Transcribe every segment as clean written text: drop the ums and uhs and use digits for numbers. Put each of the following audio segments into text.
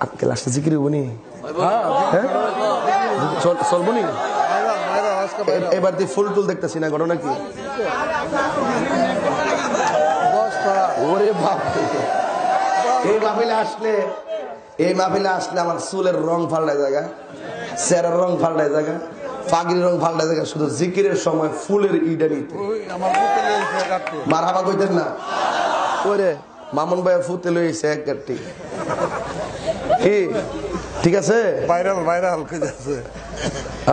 আজকে লাস্টে জিকির হবনি, চলবনি। এবার দিয়ে ফুল টুল দেখতেছি না, ঘটনা কি? ওরে বাপ, এই মাহফিলে আসলে আমার চুলের রং পাল্টায় জায়গা, চেহারার রং পাল্টায় জায়গা, পাগড়ির রং পাল্টায় জায়গা, শুধু জিকিরের সময় ফুলের ইডা নিতে মারহাবা কইতেন না। ওরে মামুন ভাই ফুতে লইছে এক গাড়ি, কি ঠিক আছে? ভাইরাল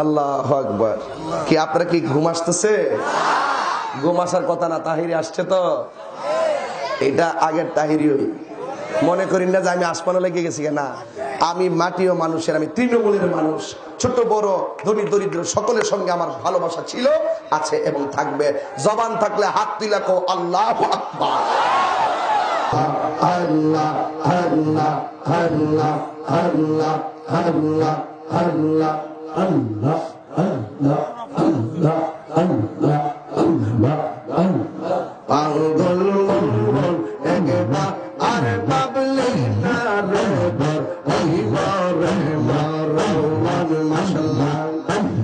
আল্লাহু আকবার। কি আপনারা কি ঘুম আসতেছে? ঘুম আসার কথা না, তাহিরি আসছে তো। এটা আগের তাহিরি, মনে করি না যে আমি আসমানে লেগে গেছি। না, আমি মাটিও মানুষের, আমি তৃণমূলের মানুষ। ছোট বড় ধনী দরিদ্র সকলের সঙ্গে আমার ভালোবাসা ছিল, আছে এবং থাকবে। জবান থাকলে হাত তুলে কও আল্লাহু আকবার। আল্লাহ আল্লাহ আল্লাহ আল্লাহ আল্লাহ আল্লাহ আল্লাহ আল্লাহ আল্লাহ আল্লাহ আল্লাহ আল্লাহ। পাগল মন একবার আর বাবলি না রে, ওই মরে মরওয়ান মাশাআল্লাহ।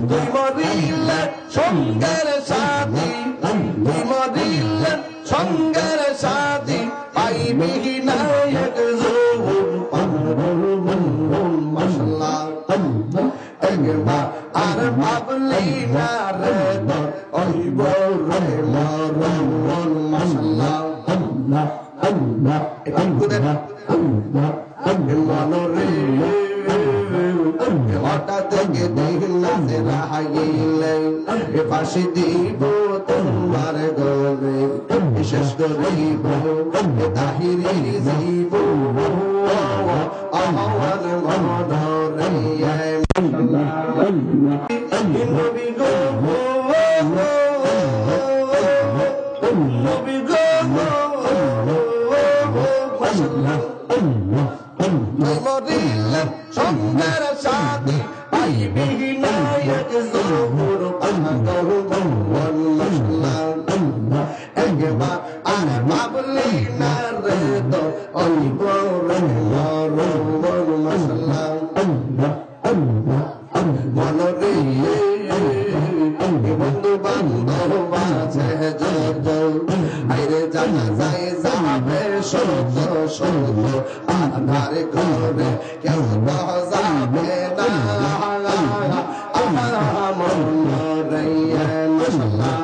তুই মরিলে সঙ্গের সাথী, তুই মরিলে সঙ্গের সাথী, পাইবি না এক যৌবন। পাগল মন মাশাআল্লাহ, একবার আর বাবলি না রে, ওই মরে মরওয়ান মাশাআল্লাহ। মনরে হঠাৎ থেকে দেখলে রাহাইলে, ফাঁসি দিব তোমার গলে, শেষ করিব তাহিরি জীব আমার মনরে। নবী গো নবী গো মরিলে সঙ্গের সাথী, পাইবি না এক যৌবন। পাগল মন মাশাআল্লাহ, একবার আর বাবলি না রে, তো ওই মরে মরওয়ান মাশাআল্লাহ। মনরে বন্ধু বান্ধব আছে জল, আইরে জানা যায় যাবে সত্য সত্য, আধার ঘরে কেউ তো যাবে না। আমার মনরে মাশাআল্লাহ,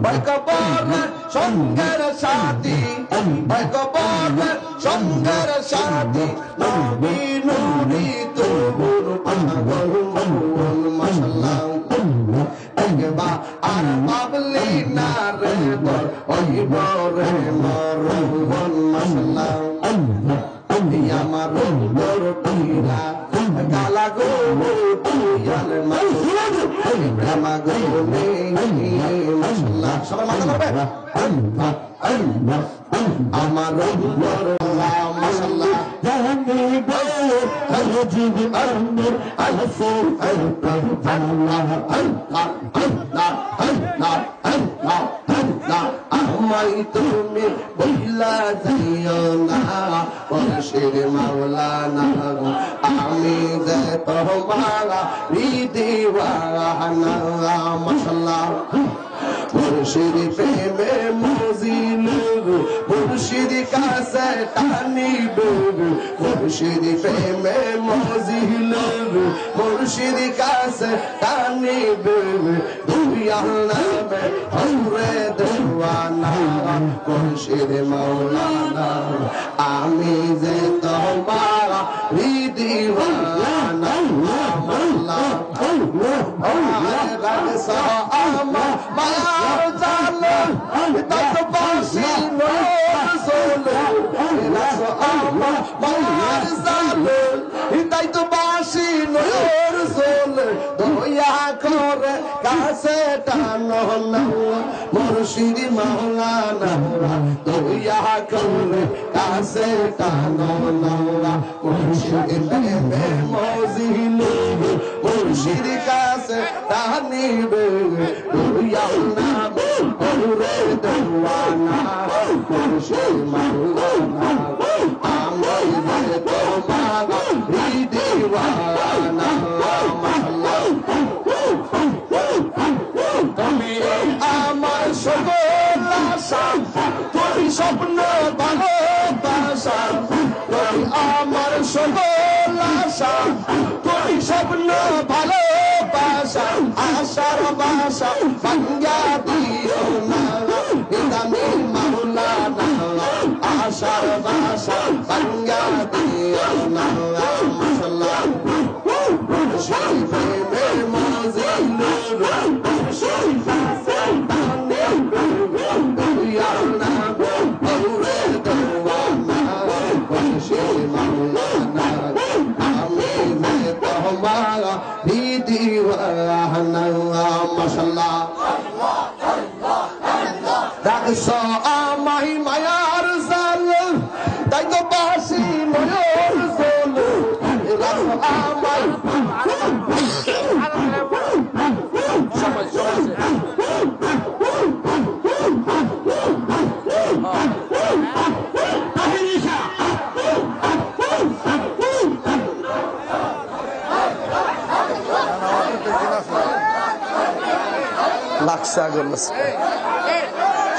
ওই কবর সঙ্গের সাথী, ওই কবর সঙ্গের সাথী, নবী নুরি তোর। পাগল মন মাশাআল্লাহ, একবার আর বাবলি না রে, ওই মরে মরওয়ান মাশাআল্লাহ। আমার তোর পীরা গালা গো পিয়াল মাশাআল্লাহ গো মাশাআল্লাহ। সবাই মাথা নাড়বে। আমার মাশাআল্লাহ আমায় তুমি বইলা যাইও না, মুর্শিদ মাওলানা আমি যে তোমার দিওয়ানা। মাশাআল্লাহ মুর্শিদ প্রেমে মজিল, মুর্শিদ কাছে টানিব, মুর্শিদ প্রেমে মজিল, মুর্শিদ কাছে টানিব। দুই আল্লামে হরে দেওয়ানা, মুর্শিদ মাওলানা আমি যে তোমার দিওয়ানা। মায়ার জালে তত বাসি সোলে, মায়ার জালে তাই তো বাসি নোর সোলে, দয়া করে কাছে টানো না মুর্শিদ মাওলানা, দয়া করে কাছে টানো না মুর্শিদ প্রেমে মজিল, মুর্শিদ কাছে কাছে টানিবে তুই আল্লাহ ওরে দেওয়ানা মুর্শিদ মাওলানা আমি যে তোমার দিওয়ানা তুমি আমার সকল আশা তুমি স্বপ্ন ভালোবাসা তুমি আমার সকল আশা তুমি স্বপ্ন ভালোবাসা আশার বাসা ভাঙ্গা দিও না ইদামি মাওলানা আশার বাসা ভাঙ্গা দিও না মাশাআল্লাহ শরীফে মজিলুর শরীফে আমায় মায়ার জাল তাই তো বাসি ময়ূর জল আমায় লাগছে আগুন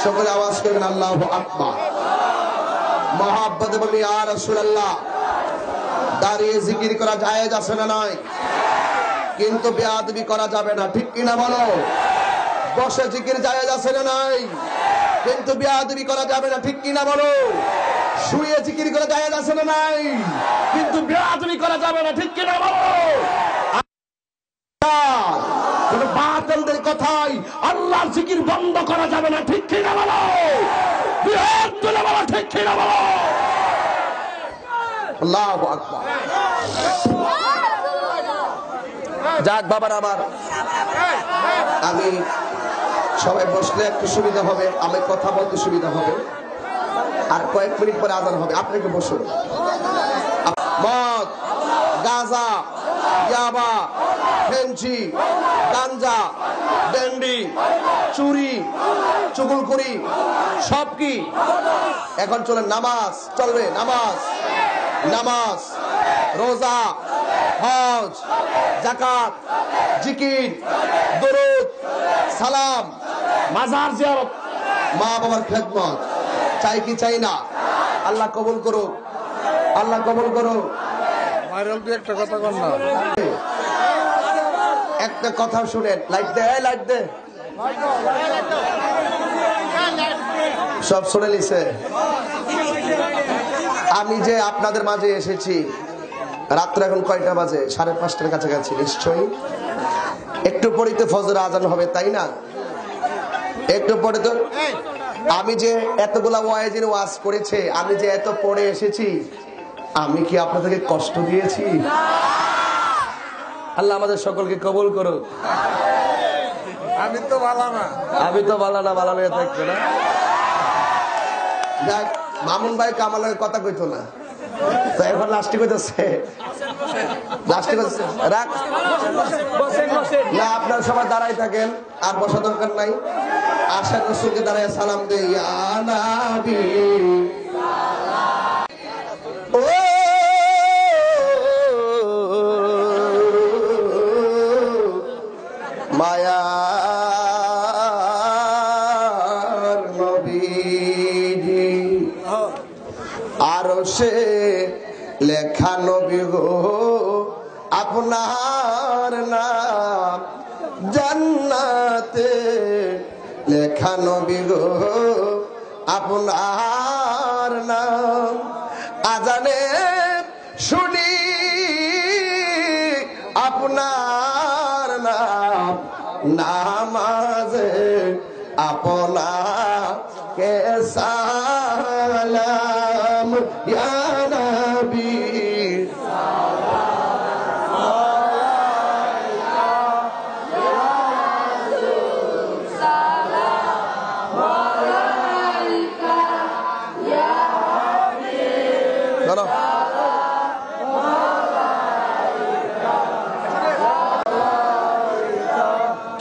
সকলে আওয়াজ করবেন আল্লাহু আকবার মহব্বতে বলি ইয়া রাসূলুল্লাহ দাঁড়িয়ে জিকির করা জায়েজ আছে না নাই কিন্তু বেয়াদবি করা যাবে না ঠিক কি না বলো বসে জিকির জায়েজ আছে না নাই কিন্তু বেয়াদবি করা যাবে না ঠিক কি না বলো শুয়ে জিকির করা জায়েজ আছে না নাই কিন্তু বেয়াদবি করা যাবে না ঠিক কি না বলো কোন বাতিলদের কথাই আল্লাহর জিকির বন্ধ করা যাবে না ঠিক কি না বলো বিহার তুলে বলো ঠিক কি না বলো আল্লাহু আকবার যাক বাবার আমার আমি সবাই বসলে একটু সুবিধা হবে আমি কথা বলতে সুবিধা হবে আর কয়েক মিনিট পরে আজান হবে আপনি একটু বসুন মদ গাঁজা ইয়াবা ফেঞ্চি গাঞ্জা ডেন্ডি চুরি চুগলখড়ি সব কি এখন চলে নামাজ চলবে নামাজ নামাজ রোজা হজ যাকাত জিকির দরুদ সালাম মাজার জিয়ারত মা বাবার খেদমত চাই কি চাই না আল্লাহ কবুল করুক আল্লাহ কবুল করুক একটা কথা বল না একটা কথা শুনেন লাইট দে লাইট দে সব শুনে নিছে আমি যে আপনাদের মাঝে এসেছি রাত্র এখন কয়টা বাজে 5:30টার কাছাকাছি নিশ্চয়ই একটু পরেই তো ফজর আজান হবে তাই না একটু পরে তো আমি যে এতগুলা ওয়াইজের ওয়াজ করেছে আমি যে এত পড়ে এসেছি আমি কি আপনাদেরকে কষ্ট দিয়েছি আল্লাহ আমাদের সকলকে কবুল করুক আমি তো ভালো না ভালো লেগে থাকবে না যাক মামুন ভাই কামালের কথা কইতো না তো এখন লাস্টে কইতেছে রাখ না আপনারা সবাই দাঁড়াই থাকেন আর বসা দরকার নাই আশা রাসূলকে দাঁড়ায় সালাম দেই ইয়া নবী মায়ার নবীজি আরশে লেখা নবী গো আপনার নাম জান্নাতে লেখা নবী গো আপনার নাম আজানে শুনি আপনার নাম নামাজে আপনাকে সালাম ইয়া নবী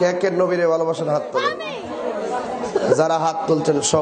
কে কে নবীরে ভালোবাসেন হাত তোলেন। যারা হাত তুলছেন সবাই